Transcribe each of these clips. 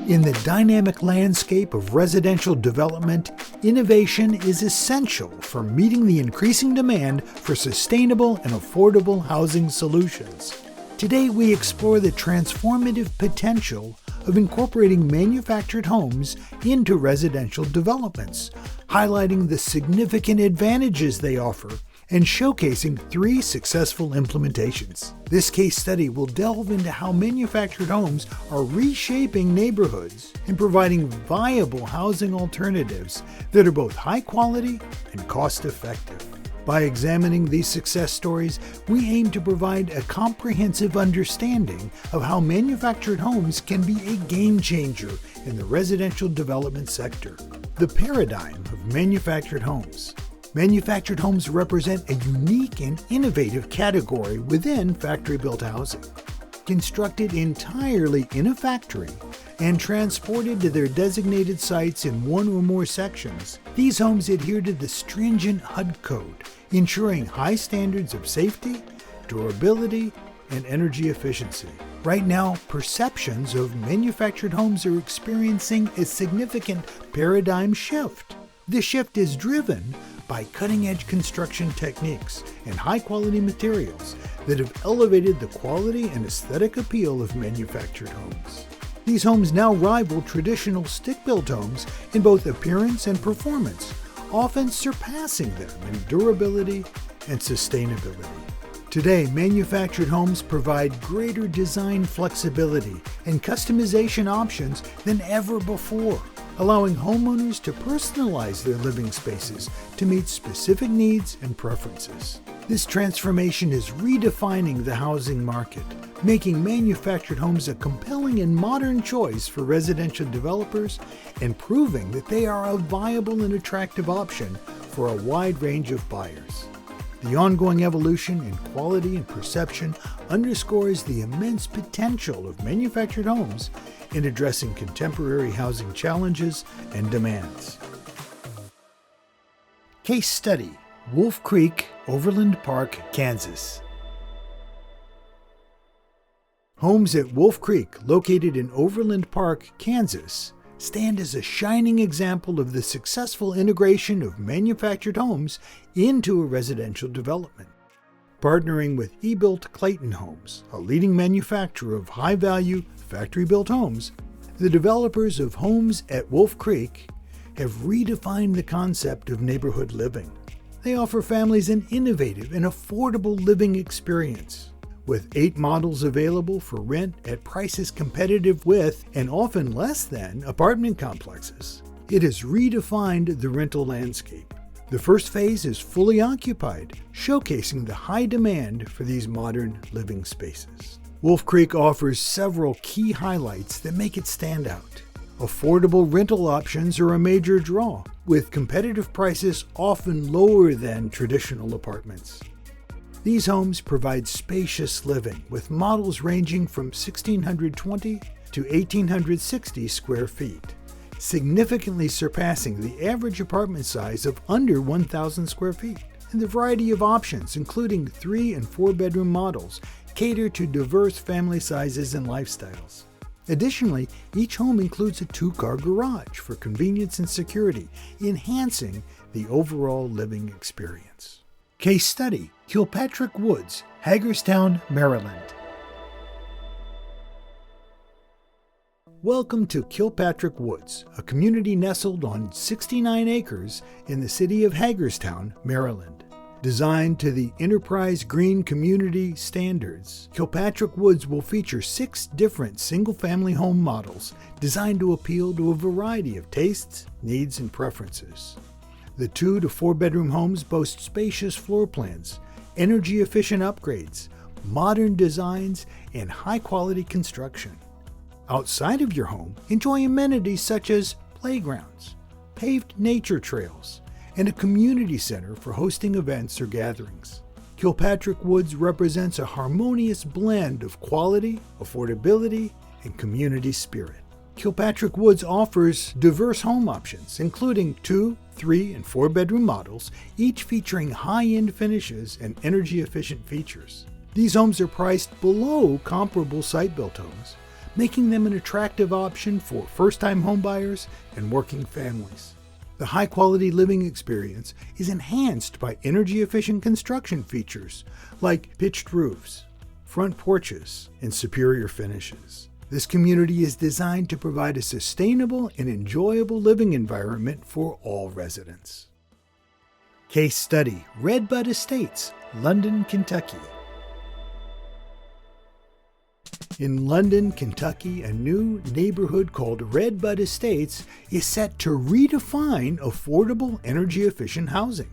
In the dynamic landscape of residential development, innovation is essential for meeting the increasing demand for sustainable and affordable housing solutions. Today, we explore the transformative potential of incorporating manufactured homes into residential developments, highlighting the significant advantages they offer and showcasing 3 successful implementations. This case study will delve into how manufactured homes are reshaping neighborhoods and providing viable housing alternatives that are both high quality and cost effective. By examining these success stories, we aim to provide a comprehensive understanding of how manufactured homes can be a game changer in the residential development sector. The paradigm of manufactured homes. Manufactured homes represent a unique and innovative category within factory-built housing. Constructed entirely in a factory and transported to their designated sites in one or more sections, these homes adhere to the stringent HUD code, ensuring high standards of safety, durability, and energy efficiency. Right now, perceptions of manufactured homes are experiencing a significant paradigm shift. This shift is driven by cutting-edge construction techniques and high-quality materials that have elevated the quality and aesthetic appeal of manufactured homes. These homes now rival traditional stick-built homes in both appearance and performance, often surpassing them in durability and sustainability. Today, manufactured homes provide greater design flexibility and customization options than ever before, allowing homeowners to personalize their living spaces to meet specific needs and preferences. This transformation is redefining the housing market, making manufactured homes a compelling and modern choice for residential developers and proving that they are a viable and attractive option for a wide range of buyers. The ongoing evolution in quality and perception underscores the immense potential of manufactured homes in addressing contemporary housing challenges and demands. Case study: Wolf Creek, Overland Park, Kansas. Homes at Wolf Creek, located in Overland Park, Kansas, stand as a shining example of the successful integration of manufactured homes into a residential development. Partnering with E-Built Clayton Homes, a leading manufacturer of high-value factory-built homes, the developers of Homes at Wolf Creek have redefined the concept of neighborhood living. They offer families an innovative and affordable living experience. With 8 models available for rent at prices competitive with and often less than apartment complexes, it has redefined the rental landscape. The first phase is fully occupied, showcasing the high demand for these modern living spaces. Wolf Creek offers several key highlights that make it stand out. Affordable rental options are a major draw, with competitive prices often lower than traditional apartments. These homes provide spacious living, with models ranging from 1,620 to 1,860 square feet, significantly surpassing the average apartment size of under 1,000 square feet. And the variety of options, including 3- and 4-bedroom models, cater to diverse family sizes and lifestyles. Additionally, each home includes a 2-car garage for convenience and security, enhancing the overall living experience. Case study: Kilpatrick Woods, Hagerstown, Maryland. Welcome to Kilpatrick Woods, a community nestled on 69 acres in the city of Hagerstown, Maryland. Designed to the Enterprise Green Community standards, Kilpatrick Woods will feature 6 different single-family home models designed to appeal to a variety of tastes, needs, and preferences. The 2- to 4-bedroom homes boast spacious floor plans, energy-efficient upgrades, modern designs, and high-quality construction. Outside of your home, enjoy amenities such as playgrounds, paved nature trails, and a community center for hosting events or gatherings. Kilpatrick Woods represents a harmonious blend of quality, affordability, and community spirit. Kilpatrick Woods offers diverse home options, including 2-, 3-, and 4-bedroom models, each featuring high-end finishes and energy-efficient features. These homes are priced below comparable site-built homes, making them an attractive option for first-time homebuyers and working families. The high-quality living experience is enhanced by energy-efficient construction features like pitched roofs, front porches, and superior finishes. This community is designed to provide a sustainable and enjoyable living environment for all residents. Case study: Redbud Estates, London, Kentucky. In London, Kentucky, a new neighborhood called Redbud Estates is set to redefine affordable, energy-efficient housing.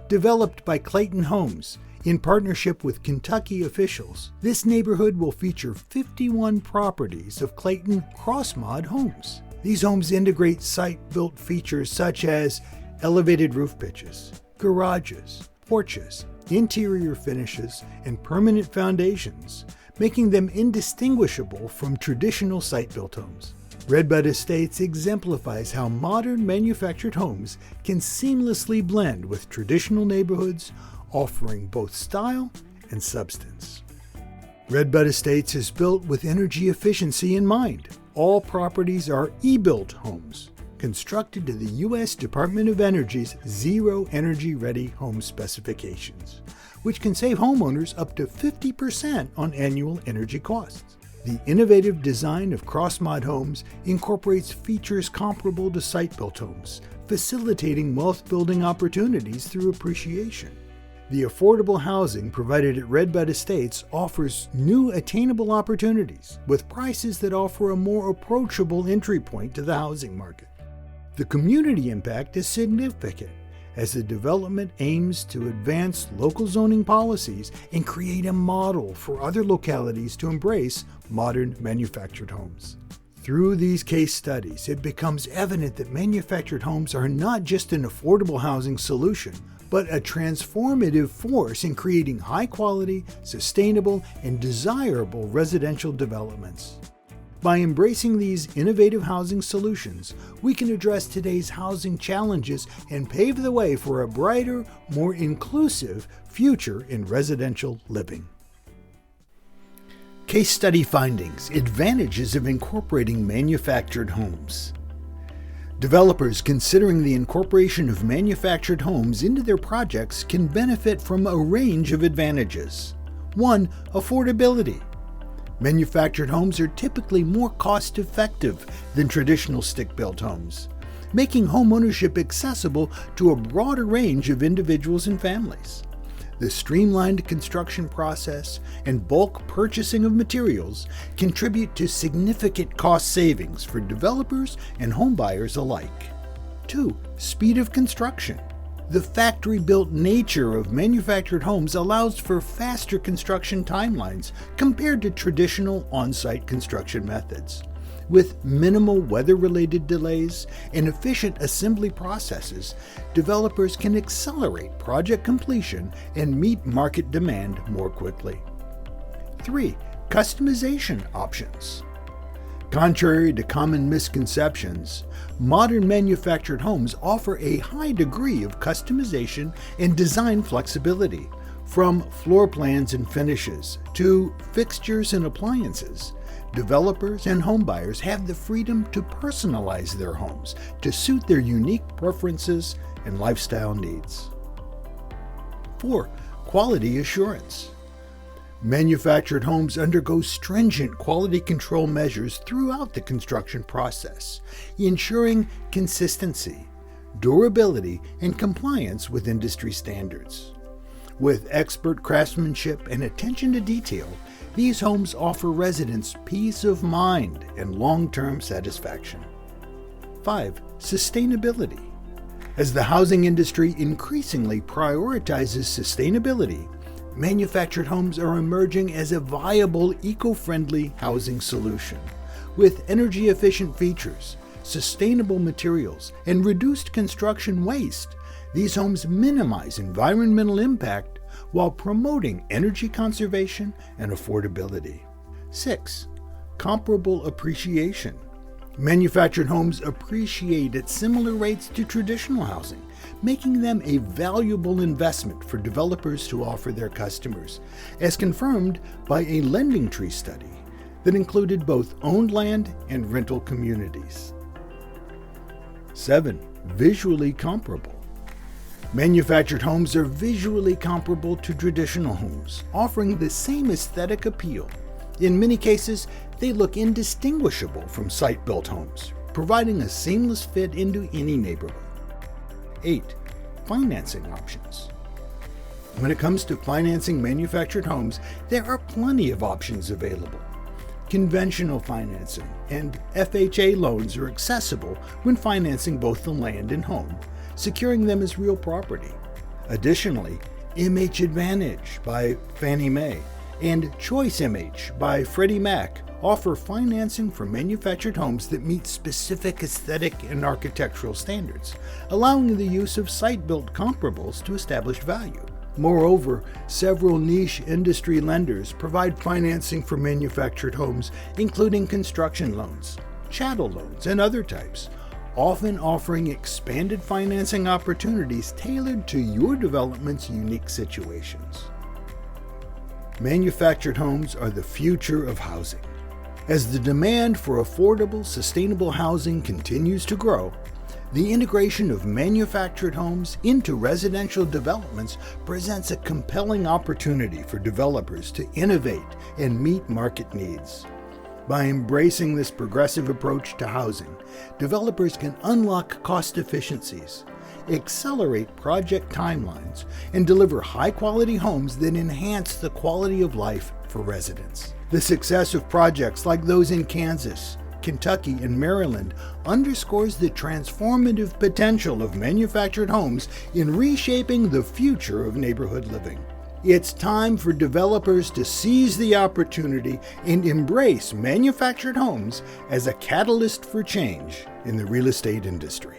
Developed by Clayton Homes in partnership with Kentucky officials, this neighborhood will feature 51 properties of Clayton CrossMod homes. These homes integrate site-built features such as elevated roof pitches, garages, porches, interior finishes, and permanent foundations, making them indistinguishable from traditional site-built homes. Redbud Estates exemplifies how modern manufactured homes can seamlessly blend with traditional neighborhoods, offering both style and substance. Redbud Estates is built with energy efficiency in mind. All properties are e-built homes, constructed to the U.S. Department of Energy's Zero Energy Ready home specifications, which can save homeowners up to 50% on annual energy costs. The innovative design of CrossMod homes incorporates features comparable to site-built homes, facilitating wealth-building opportunities through appreciation. The affordable housing provided at Redbud Estates offers new attainable opportunities, with prices that offer a more approachable entry point to the housing market. The community impact is significant, as the development aims to advance local zoning policies and create a model for other localities to embrace modern manufactured homes. Through these case studies, it becomes evident that manufactured homes are not just an affordable housing solution, but a transformative force in creating high-quality, sustainable, and desirable residential developments. By embracing these innovative housing solutions, we can address today's housing challenges and pave the way for a brighter, more inclusive future in residential living. Case study findings: advantages of incorporating manufactured homes. Developers considering the incorporation of manufactured homes into their projects can benefit from a range of advantages. 1. Affordability. Manufactured homes are typically more cost-effective than traditional stick-built homes, making homeownership accessible to a broader range of individuals and families. The streamlined construction process and bulk purchasing of materials contribute to significant cost savings for developers and homebuyers alike. 2. Speed of construction. The factory-built nature of manufactured homes allows for faster construction timelines compared to traditional on-site construction methods. With minimal weather-related delays and efficient assembly processes, developers can accelerate project completion and meet market demand more quickly. 3. Customization options. Contrary to common misconceptions, modern manufactured homes offer a high degree of customization and design flexibility. From floor plans and finishes to fixtures and appliances, developers and homebuyers have the freedom to personalize their homes to suit their unique preferences and lifestyle needs. 4. Quality assurance. Manufactured homes undergo stringent quality control measures throughout the construction process, ensuring consistency, durability, and compliance with industry standards. With expert craftsmanship and attention to detail, these homes offer residents peace of mind and long-term satisfaction. 5. Sustainability. As the housing industry increasingly prioritizes sustainability, manufactured homes are emerging as a viable, eco-friendly housing solution. With energy-efficient features, sustainable materials, and reduced construction waste, these homes minimize environmental impact while promoting energy conservation and affordability. 6. Comparable appreciation. Manufactured homes appreciate at similar rates to traditional housing, making them a valuable investment for developers to offer their customers. As confirmed by a LendingTree study, that included both owned land and rental communities. 7. Visually comparable. Manufactured homes are visually comparable to traditional homes, offering the same aesthetic appeal. In many cases, they look indistinguishable from site-built homes, providing a seamless fit into any neighborhood. 8. Financing options. When it comes to financing manufactured homes, there are plenty of options available. Conventional financing and FHA loans are accessible when financing both the land and home, securing them as real property. Additionally, MH Advantage by Fannie Mae and Choice MH by Freddie Mac offer financing for manufactured homes that meet specific aesthetic and architectural standards, allowing the use of site-built comparables to establish value. Moreover, several niche industry lenders provide financing for manufactured homes, including construction loans, chattel loans, and other types, often offering expanded financing opportunities tailored to your development's unique situations. Manufactured homes are the future of housing. As the demand for affordable, sustainable housing continues to grow, the integration of manufactured homes into residential developments presents a compelling opportunity for developers to innovate and meet market needs. By embracing this progressive approach to housing, developers can unlock cost efficiencies, accelerate project timelines, and deliver high-quality homes that enhance the quality of life for residents. The success of projects like those in Kansas, Kentucky, and Maryland underscores the transformative potential of manufactured homes in reshaping the future of neighborhood living. It's time for developers to seize the opportunity and embrace manufactured homes as a catalyst for change in the real estate industry.